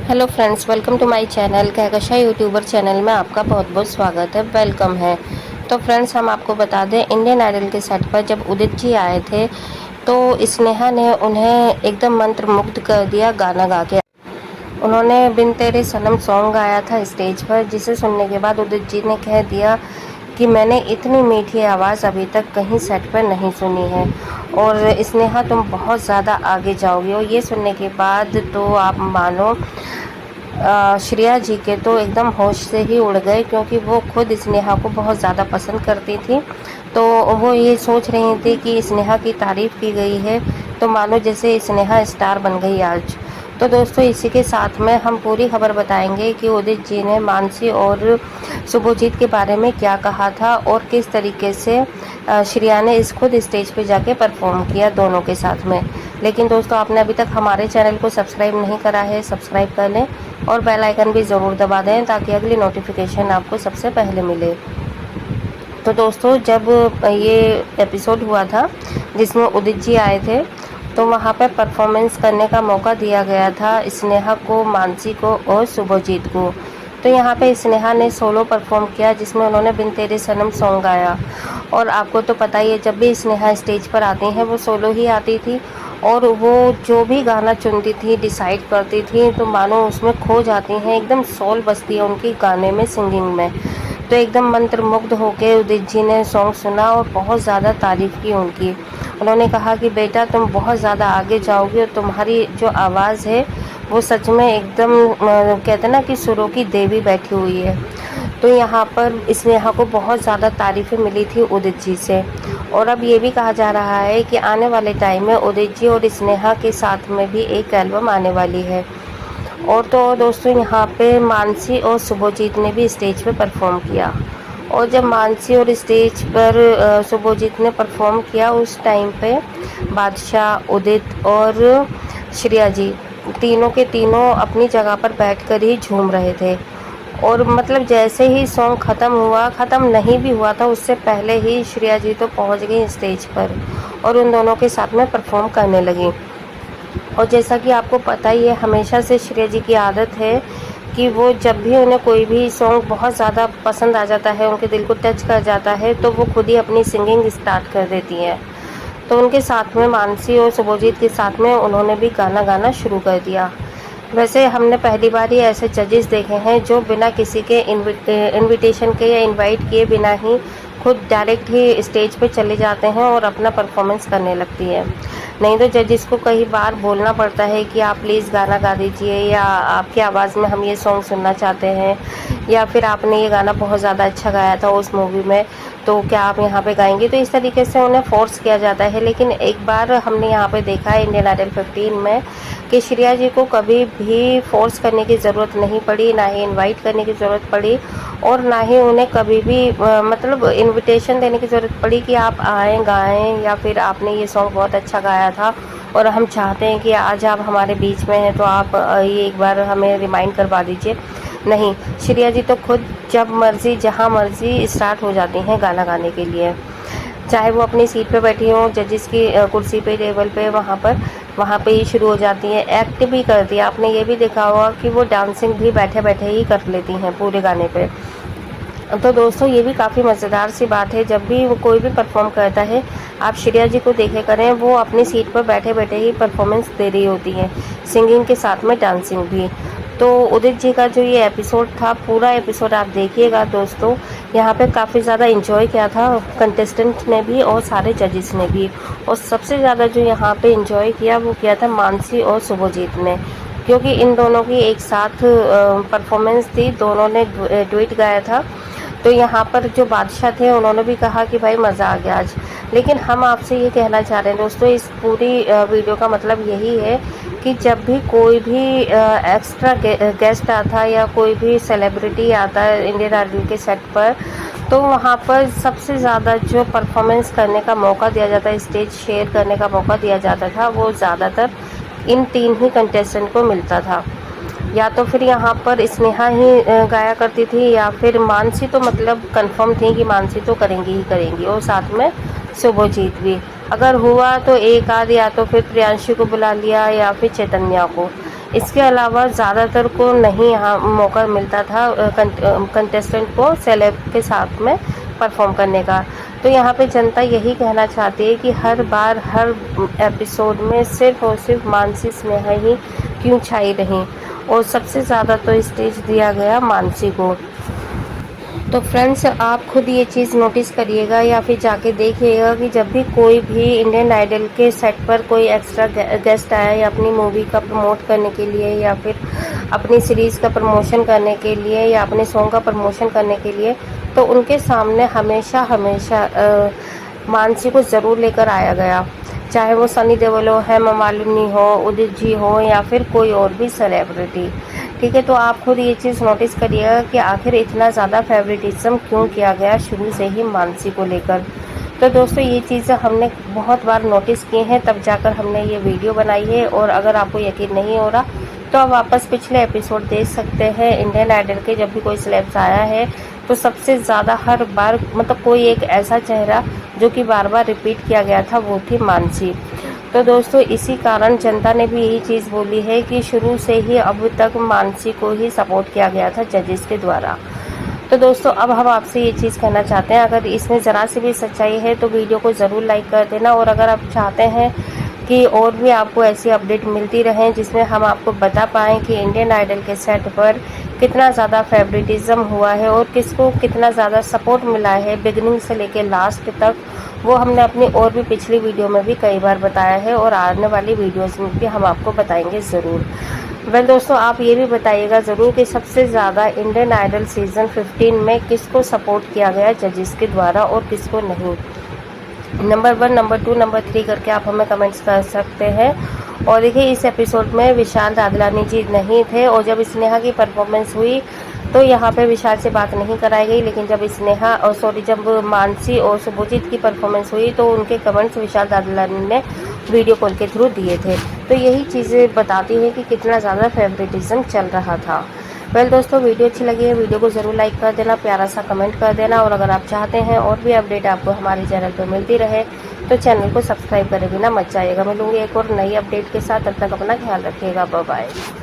Hello friends, welcome to my channel Kahkasha youtuber channel में आपका बहुत बहुत स्वागत है, वेलकम है। तो फ्रेंड्स, हम आपको बता दें, इंडियन आइडल के सेट पर जब उदित जी आए थे तो स्नेहा ने उन्हें एकदम मंत्रमुग्ध कर दिया गाना गा के। उन्होंने बिन तेरे सनम सॉन्ग गाया था स्टेज पर, जिसे सुनने के बाद उदित जी ने कह दिया कि मैंने इतनी मीठी आवाज़ अभी तक कहीं सेट पर नहीं सुनी है और स्नेहा तुम बहुत ज़्यादा आगे जाओगी। और ये सुनने के बाद तो आप मानो श्रेया जी के तो एकदम होश से ही उड़ गए, क्योंकि वो खुद स्नेहा को बहुत ज़्यादा पसंद करती थी। तो वो ये सोच रही थी कि स्नेहा की तारीफ़ की गई है तो मानो जैसे स्नेहा स्टार बन गई आज। तो दोस्तों, इसी के साथ में हम पूरी खबर बताएंगे कि उदित जी ने मानसी और शुभजीत के बारे में क्या कहा था और किस तरीके से श्रेया ने इस खुद स्टेज पे जाके परफॉर्म किया दोनों के साथ में। लेकिन दोस्तों, आपने अभी तक हमारे चैनल को सब्सक्राइब नहीं करा है, सब्सक्राइब कर लें और बेल आइकन भी ज़रूर दबा दें ताकि अगली नोटिफिकेशन आपको सबसे पहले मिले। तो दोस्तों, जब ये एपिसोड हुआ था जिसमें उदित जी आए थे तो वहाँ पर परफॉर्मेंस करने का मौका दिया गया था स्नेहा को, मानसी को और शुभजीत को। तो यहाँ पे स्नेहा ने सोलो परफॉर्म किया जिसमें उन्होंने बिन तेरे सनम सॉन्ग गाया। और आपको तो पता ही है, जब भी स्नेहा स्टेज पर आती हैं वो सोलो ही आती थी और वो जो भी गाना चुनती थी, डिसाइड करती थी, तो मानो उसमें खो जाती हैं, एकदम सोल बसती है उनकी गाने में, सिंगिंग में। तो एकदम मंत्रमुग्ध होकर उदित जी ने सॉन्ग सुना और बहुत ज़्यादा तारीफ़ की उनकी। उन्होंने कहा कि बेटा तुम बहुत ज़्यादा आगे जाओगी और तुम्हारी जो आवाज़ है वो सच में एकदम कहते हैं ना कि सुरों की देवी बैठी हुई है। तो यहाँ पर स्नेहा को बहुत ज़्यादा तारीफ़ें मिली थी उदित जी से। और अब ये भी कहा जा रहा है कि आने वाले टाइम में उदित जी और स्नेहा के साथ में भी एक एल्बम आने वाली है। और तो दोस्तों, यहाँ पे मानसी और शुभजीत ने भी स्टेज पे परफॉर्म किया। और जब मानसी और स्टेज पर शुभजीत ने परफॉर्म किया उस टाइम पे बादशाह, उदित और श्रेया जी तीनों के तीनों अपनी जगह पर बैठकर ही झूम रहे थे। और मतलब जैसे ही सॉन्ग ख़त्म नहीं भी हुआ था, उससे पहले ही श्रेया जी तो पहुंच गई स्टेज पर और उन दोनों के साथ में परफॉर्म करने लगी। और जैसा कि आपको पता ही है, हमेशा से श्रेया जी की आदत है कि वो जब भी उन्हें कोई भी सॉन्ग बहुत ज़्यादा पसंद आ जाता है, उनके दिल को टच कर जाता है, तो वो खुद ही अपनी सिंगिंग स्टार्ट कर देती हैं। तो उनके साथ में मानसी और शुभजीत के साथ में उन्होंने भी गाना गाना शुरू कर दिया। वैसे हमने पहली बार ही ऐसे जजेस देखे हैं जो बिना किसी के इनविटेशन के या इनवाइट किए बिना ही खुद डायरेक्ट ही स्टेज पे चले जाते हैं और अपना परफॉर्मेंस करने लगती है। नहीं तो जजेस को कई बार बोलना पड़ता है कि आप प्लीज़ गाना गा दीजिए, या आपकी आवाज़ में हम ये सॉन्ग सुनना चाहते हैं, या फिर आपने ये गाना बहुत ज़्यादा अच्छा गाया था उस मूवी में, तो क्या आप यहाँ पे गाएंगे। तो इस तरीके से उन्हें फोर्स किया जाता है। लेकिन एक बार हमने यहाँ पे देखा है इंडियन आइडल 15 में कि श्रेया जी को कभी भी फोर्स करने की ज़रूरत नहीं पड़ी, ना ही इनवाइट करने की ज़रूरत पड़ी और ना ही उन्हें कभी भी मतलब इनविटेशन देने की ज़रूरत पड़ी कि आप आएँ गाएं, या फिर आपने ये सॉन्ग बहुत अच्छा गाया था और हम चाहते हैं कि आज आप हमारे बीच में हैं तो आप ये एक बार हमें रिमाइंड करवा दीजिए। नहीं, श्रेया जी तो खुद जब मर्ज़ी जहाँ मर्ज़ी स्टार्ट हो जाती हैं गाना गाने के लिए। चाहे वो अपनी सीट पे बैठी हों, जजेस की कुर्सी पे, टेबल पे, वहाँ पे ही शुरू हो जाती हैं। एक्ट भी करती है, आपने ये भी देखा होगा कि वो डांसिंग भी बैठे बैठे ही कर लेती हैं पूरे गाने पे। तो दोस्तों, ये भी काफ़ी मज़ेदार सी बात है, जब भी वो कोई भी परफॉर्म करता है आप श्रेया जी को देखे करें, वो अपनी सीट पर बैठे बैठे ही परफॉर्मेंस दे रही होती हैं, सिंगिंग के साथ में डांसिंग भी। तो उदित जी का जो ये एपिसोड था, पूरा एपिसोड आप देखिएगा दोस्तों। यहाँ पे काफ़ी ज़्यादा इंजॉय किया था कंटेस्टेंट ने भी और सारे जजेस ने भी। और सबसे ज़्यादा जो यहाँ पे इंजॉय किया वो किया था मानसी और शुभजीत ने, क्योंकि इन दोनों की एक साथ परफॉर्मेंस थी, दोनों ने डुएट गाया था। तो यहाँ पर जो बादशाह थे उन्होंने भी कहा कि भाई मज़ा आ गया आज। लेकिन हम आपसे ये कहना चाह रहे हैं दोस्तों, इस पूरी वीडियो का मतलब यही है कि जब भी कोई भी एक्स्ट्रा गेस्ट आता है या कोई भी सेलिब्रिटी आता है इंडियन आइडल के सेट पर, तो वहाँ पर सबसे ज़्यादा जो परफॉर्मेंस करने का मौका दिया जाता है, स्टेज शेयर करने का मौका दिया जाता था, वो ज़्यादातर इन तीन ही कंटेस्टेंट को मिलता था। या तो फिर यहाँ पर स्नेहा ही गाया करती थी, या फिर मानसी तो मतलब कंफर्म थी कि मानसी तो करेंगी ही करेंगी, और साथ में शुभजीत भी। अगर हुआ तो एक आध, या तो फिर प्रियांशु को बुला लिया या फिर चैतन्या को। इसके अलावा ज़्यादातर को नहीं यहाँ मौका मिलता था कंटेस्टेंट को सेलेब के साथ में परफॉर्म करने का। तो यहाँ पे जनता यही कहना चाहती है कि हर बार हर एपिसोड में सिर्फ और सिर्फ मानसी स्नेहा ही क्यों छाई रहीं, और सबसे ज़्यादा तो स्टेज दिया गया मानसी को। तो फ्रेंड्स, आप खुद ये चीज़ नोटिस करिएगा या फिर जाके देखिएगा कि जब भी कोई भी इंडियन आइडल के सेट पर कोई एक्स्ट्रा गेस्ट आया या अपनी मूवी का प्रमोट करने के लिए या फिर अपनी सीरीज़ का प्रमोशन करने के लिए या अपने सॉन्ग का प्रमोशन करने के लिए, तो उनके सामने हमेशा हमेशा मानसी को ज़रूर लेकर आया गया, चाहे वो सनी देओल हो, हेमा मालिनी हो, उदित जी हो या फिर कोई और भी सेलिब्रिटी। ठीक है, तो आप खुद ये चीज़ नोटिस करिएगा कि आखिर इतना ज़्यादा फेवरेटिज्म क्यों किया गया शुरू से ही मानसी को लेकर। तो दोस्तों, ये चीज़ें हमने बहुत बार नोटिस की हैं, तब जाकर हमने ये वीडियो बनाई है। और अगर आपको यकीन नहीं हो रहा तो आप वापस पिछले एपिसोड देख सकते हैं इंडियन आइडल के। जब भी कोई सेलेब्स आया है तो सबसे ज़्यादा हर बार मतलब कोई एक ऐसा चेहरा जो कि बार बार रिपीट किया गया था, वो थी मानसी। तो दोस्तों, इसी कारण जनता ने भी यही चीज़ बोली है कि शुरू से ही अब तक मानसी को ही सपोर्ट किया गया था जजेस के द्वारा। तो दोस्तों, अब हम आपसे ये चीज़ कहना चाहते हैं, अगर इसमें ज़रा सी भी सच्चाई है तो वीडियो को ज़रूर लाइक कर देना। और अगर आप चाहते हैं कि और भी आपको ऐसी अपडेट मिलती रहें जिसमें हम आपको बता पाएँ कि इंडियन आइडल के सेट पर कितना ज़्यादा फेवरेटिज्म हुआ है और किसको कितना ज़्यादा सपोर्ट मिला है बिगिनिंग से लेकर लास्ट तक, वो हमने अपनी और भी पिछली वीडियो में भी कई बार बताया है और आने वाली वीडियोस में भी हम आपको बताएंगे ज़रूर। वेल दोस्तों, आप ये भी बताइएगा ज़रूर कि सबसे ज़्यादा इंडियन आइडल सीज़न 15 में किसको सपोर्ट किया गया जजेस के द्वारा और किसको नहीं। नंबर 1, नंबर 2, नंबर 3 करके आप हमें कमेंट्स कर सकते हैं। और देखिए, इस एपिसोड में विशाल दादलानी जी नहीं थे और जब स्नेहा की परफॉर्मेंस हुई तो यहाँ पे विशाल से बात नहीं कराई गई, लेकिन जब जब मानसी और शुभजीत की परफॉर्मेंस हुई तो उनके कमेंट्स विशाल दादलानी ने वीडियो कॉल के थ्रू दिए थे। तो यही चीज़ें बताती हैं कि कितना ज़्यादा फेवरेटिज्म चल रहा था। वेल दोस्तों, वीडियो अच्छी लगी है, वीडियो को ज़रूर लाइक कर देना, प्यारा सा कमेंट कर देना। और अगर आप चाहते हैं और भी अपडेट आपको हमारे चैनल पर मिलती रहे तो चैनल को सब्सक्राइब करे बिना मत जाइएगा। मिलूंगी एक और नई अपडेट के साथ, तब तक अपना ख्याल रखिएगा। Bye bye.